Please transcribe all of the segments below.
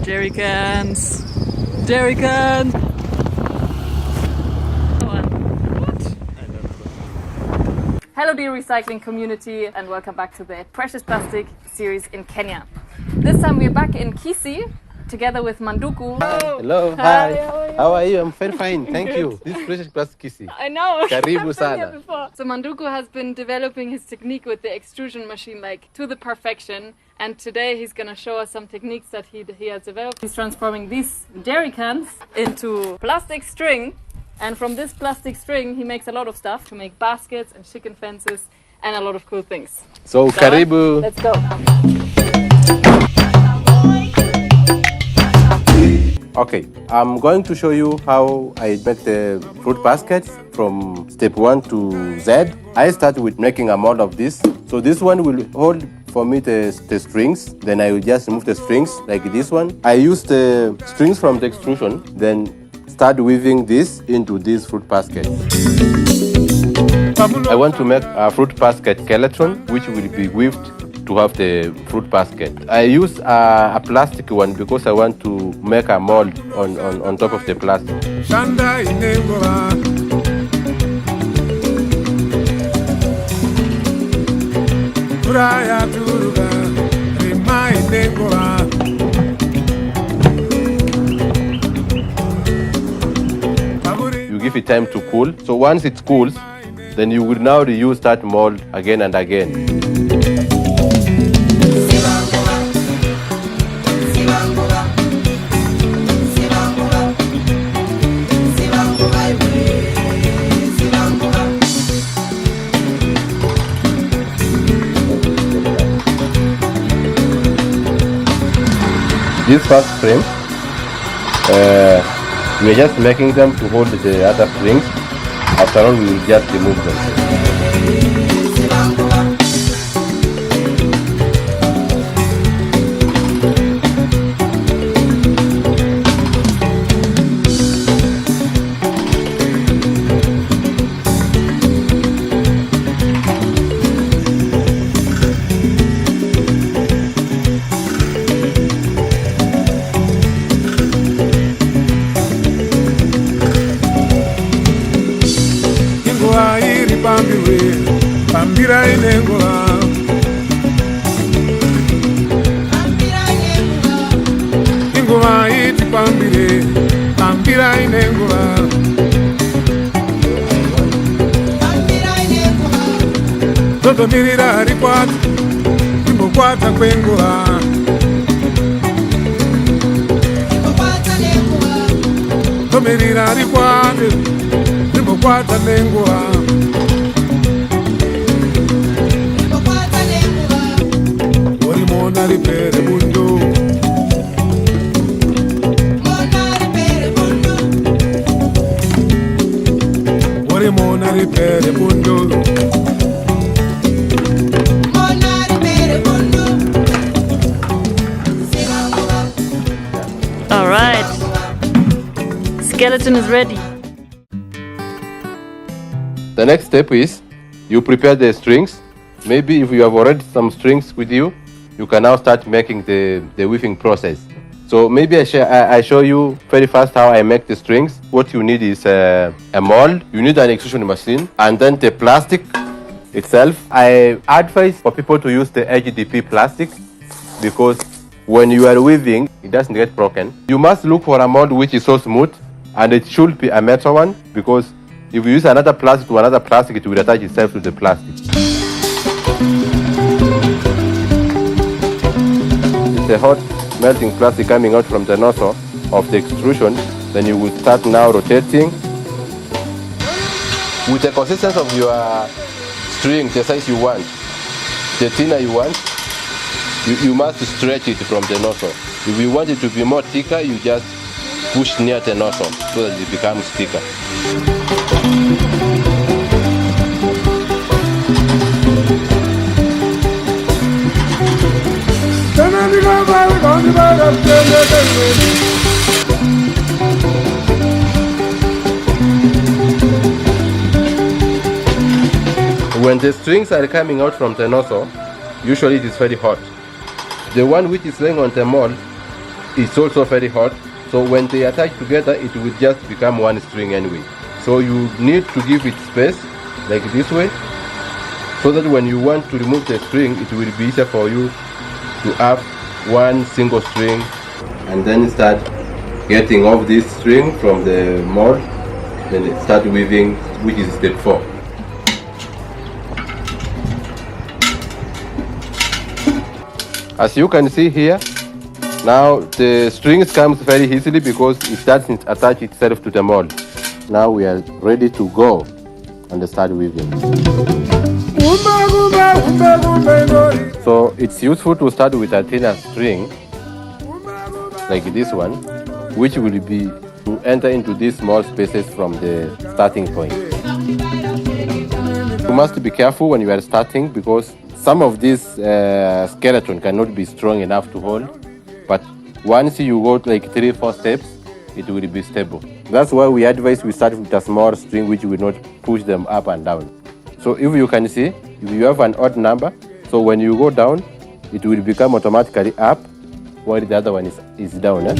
Jerry cans. Jerry cans. Hello dear recycling community and welcome back to the Precious Plastic series in Kenya. This time we're back in Kisii together with Manduku. Hello, hi. How are you? I'm very fine, thank you. This is Precious Plastic Kisii. I know. Karibu sana. So Manduku has been developing his technique with the extrusion machine like to the perfection, and today he's gonna show us some techniques that he has developed. He's transforming these dairy cans into plastic string, and from this plastic string he makes a lot of stuff to make baskets and chicken fences and a lot of cool things. So karibu. Let's go. Okay, I'm going to show you how I make the fruit baskets from step 1 to Z. I start with making a mold of this. So this one will hold for me the strings. Then I will just remove the strings like this one. I use the strings from the extrusion, then start weaving this into this fruit basket. I want to make a fruit basket skeleton which will be weaved to have the fruit basket. I use a plastic one because I want to make a mold on top of the plastic. You give it time to cool. So once it cools, then you will now reuse that mold again and again. This first frame, we are just making them to hold the other strings. After all, we will just remove them. Pambira inengola ingoma iti pambire pambira inengola toto mirira rikwata imbokwata kwengola tomirira rikwata imbokwata nengola Mona ripere mundo. Mona ripere mundo. Ore mona ripere mundo. Mona ripere mundo. All right. Skeleton is ready. The next step is you prepare the strings. Maybe if you have already some strings with you, you can now start making the weaving process. So maybe I show you very fast how I make the strings. What you need is a mold, you need an extrusion machine, and then the plastic itself. I advise for people to use the HDP plastic because when you are weaving, it doesn't get broken. You must look for a mold which is so smooth, and it should be a metal one because if you use another plastic to another plastic, it will attach itself to the plastic. The hot melting plastic coming out from the nozzle of the extrusion, then you will start now rotating. With the consistency of your string, the size you want, the thinner you want, you must stretch it from the nozzle. If you want it to be more thicker, you just push near the nozzle so that it becomes thicker. When the strings are coming out from the nozzle, usually it is very hot. The one which is laying on the mold, it's also very hot. So when they attach together, it will just become one string anyway. So you need to give it space, like this way, so that when you want to remove the string, it will be easier for you to have one single string, and then start getting off this string from the mold, then start weaving, which is step 4. As you can see here, now the strings comes very easily because it starts to attach itself to the mold. Now we are ready to go and start weaving. So it's useful to start with a thinner string like this one, which will be to enter into these small spaces from the starting point. You must be careful when you are starting because some of this skeleton cannot be strong enough to hold, but once you go like 3-4 steps, it will be stable. That's why we advise we start with a small string which will not push them up and down. So if you can see, if you have an odd number, so when you go down, it will become automatically up while the other one is down.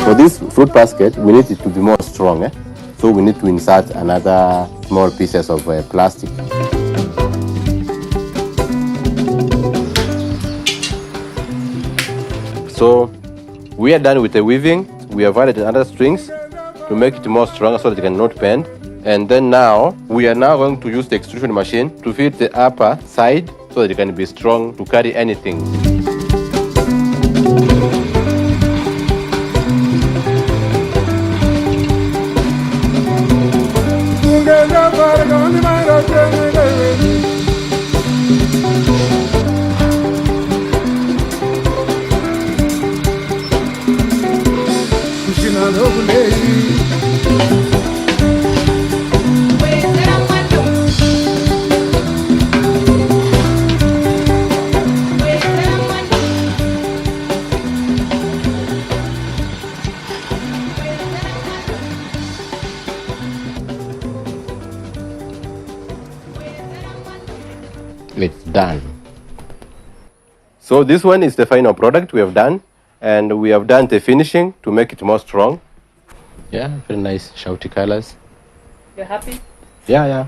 For this fruit basket, we need it to be more strong, so we need to insert another small pieces of plastic. So we are done with the weaving. We have added other strings to make it more strong so that it cannot bend. And then now, we are now going to use the extrusion machine to fit the upper side so that it can be strong to carry anything. It's done. So this one is the final product we have done, and we have done the finishing to make it more strong. Yeah, very nice shouty colors. You're happy? Yeah.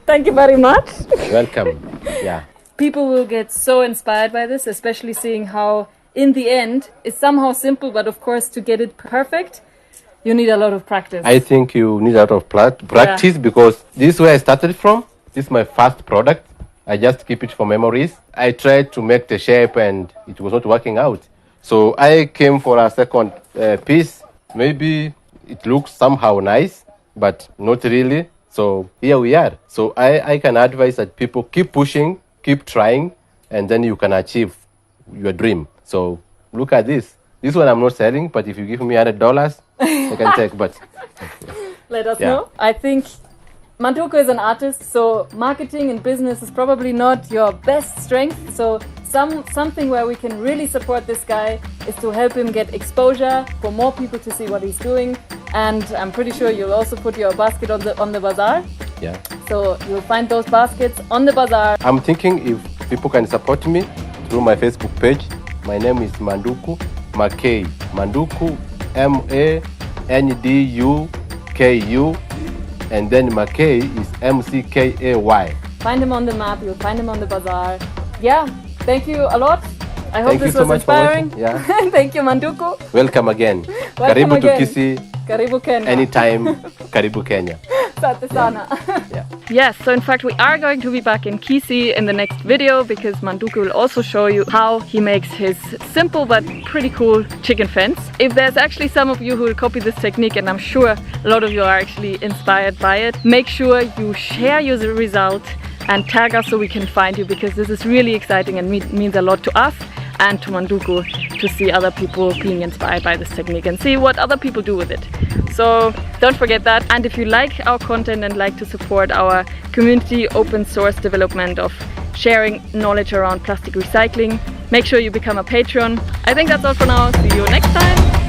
Thank you very much. Welcome. Yeah. People will get so inspired by this, especially seeing how in the end it's somehow simple, but of course to get it perfect, you need a lot of practice. I think you need a lot of practice because this is where I started from. This is my first product. I just keep it for memories. I tried to make the shape and it was not working out. So I came for a second piece. Maybe it looks somehow nice, but not really. So here we are. So I can advise that people keep pushing, keep trying, and then you can achieve your dream. So look at this. This one I'm not selling, but if you give me $100, I can take. But let us know. I think Manduku is an artist, so marketing and business is probably not your best strength. So something where we can really support this guy is to help him get exposure for more people to see what he's doing. And I'm pretty sure you'll also put your basket on the bazaar. Yeah. So you'll find those baskets on the bazaar. I'm thinking if people can support me through my Facebook page. My name is Manduku Makay. Manduku, MANDUKU. And then Makay is MCKAY. Find him on the map, you'll find him on the bazaar. Yeah, thank you a lot. I hope Thank you this so was much for inspiring. watching. Yeah. Thank you, Manduku. Welcome again. Welcome Karibu again. to Kisii. Karibu Kenya. Anytime. Karibu Kenya. Asante sana. Yeah. Yes, so in fact we are going to be back in Kisii in the next video because Manduku will also show you how he makes his simple but pretty cool chicken fence. If there's actually some of you who will copy this technique, and I'm sure a lot of you are actually inspired by it, make sure you share your result and tag us so we can find you, because this is really exciting and means a lot to us. and to Manduku to see other people being inspired by this technique and see what other people do with it. So don't forget that. And if you like our content and like to support our community open source development of sharing knowledge around plastic recycling, make sure you become a Patreon. I think that's all for now. See you next time.